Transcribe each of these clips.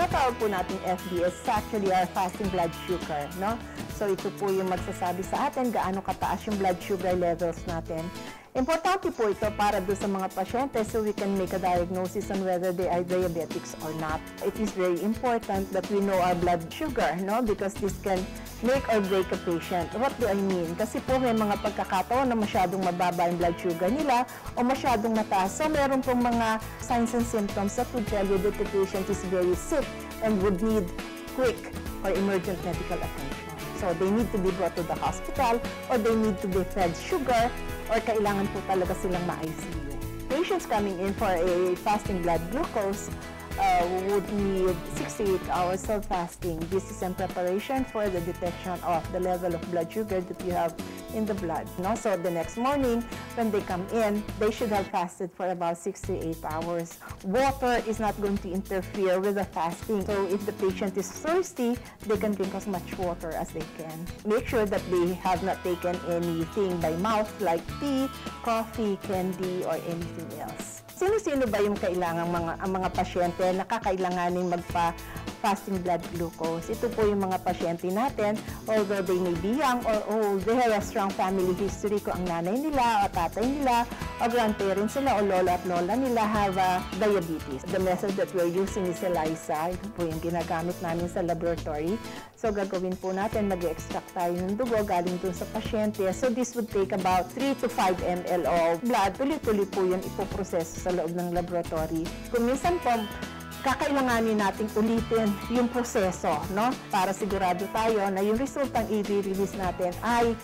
tinatawag po natin FBS is actually our fasting blood sugar, no? So ito po yung magsasabi sa atin gaano kataas yung blood sugar levels natin. Importante po ito para doon sa mga pasyente so we can make a diagnosis on whether they are diabetics or not. It is very important that we know our blood sugar, no? Because this can make or break a patient. What do I mean? Kasi po may mga pagkakataon na masyadong mababa yung blood sugar nila o masyadong mataas. So meron pong mga signs and symptoms that would tell you that the patient is very sick and would need quick or emergent medical attention. So they need to be brought to the hospital or they need to be fed sugar or kailangan po talaga silang ma-ICU. Patients coming in for a fasting blood glucose would need 68 hours of fasting. This is in preparation for the detection of the level of blood sugar that you have in the blood. No? So the next morning, when they come in, they should have fasted for about 68 hours. Water is not going to interfere with the fasting. So if the patient is thirsty, they can drink as much water as they can. Make sure that they have not taken anything by mouth like tea, coffee, candy, or anything else. Sino-sino ba yung kailangang mga pasyente na kakailanganin magpa-fasting blood glucose? Ito po yung mga pasyente natin, although they may be young or old, they have a strong family history kung ang nanay nila o tatay nila o grandparents nila o lola at lola nila have diabetes. The method that we're using is ELISA. Ito po yung ginagamit namin sa laboratory. So gagawin po natin, mag-extract tayo ng dugo galing dun sa pasyente. So this would take about 3 to 5 ml of blood. Tuloy-tuloy po yun ipoproseso sa loob ng laboratory. Kung minsan po, kakailanganin nating ulitin yung proseso, no? Para sigurado tayo na yung resultang i-release natin ay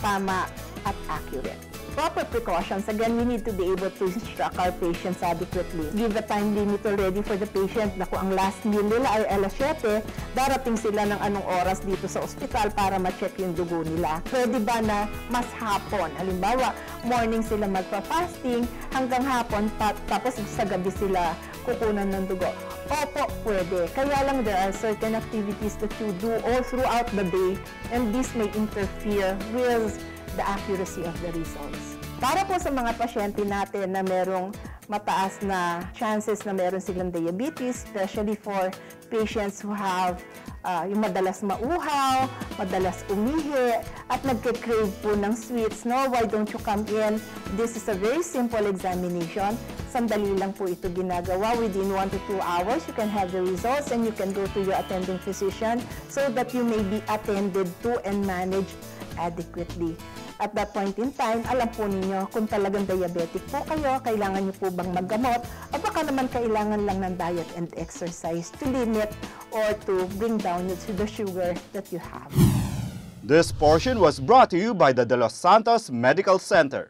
tama at accurate. Proper precautions, again, we need to be able to instruct our patients adequately. Give a time limit already for the patient na kung ang last meal nila ay alas 7, darating sila ng anong oras dito sa ospital para ma-check yung dugo nila. Pwede ba na mas hapon? Halimbawa, morning sila magpa-fasting hanggang hapon, tapos sa gabi sila kukunan ng dugo. Opo, pwede. Kaya lang there are certain activities that you do all throughout the day and this may interfere with the accuracy of the results. Para po sa mga pasyente natin na merong mataas na chances na meron silang diabetes, especially for patients who have yung madalas mauhaw, madalas umihi, at nagke-crave po ng sweets, no? Why don't you come in? This is a very simple examination. Sandali lang po ito ginagawa. Within 1 to 2 hours, you can have the results and you can go to your attending physician so that you may be attended to and managed adequately. At that point in time, alam po ninyo kung talagang diabetic po kayo, kailangan niyo po bang maggamot, o baka naman kailangan lang ng diet and exercise to limit or to bring down the sugar that you have. This portion was brought to you by the De Los Santos Medical Center.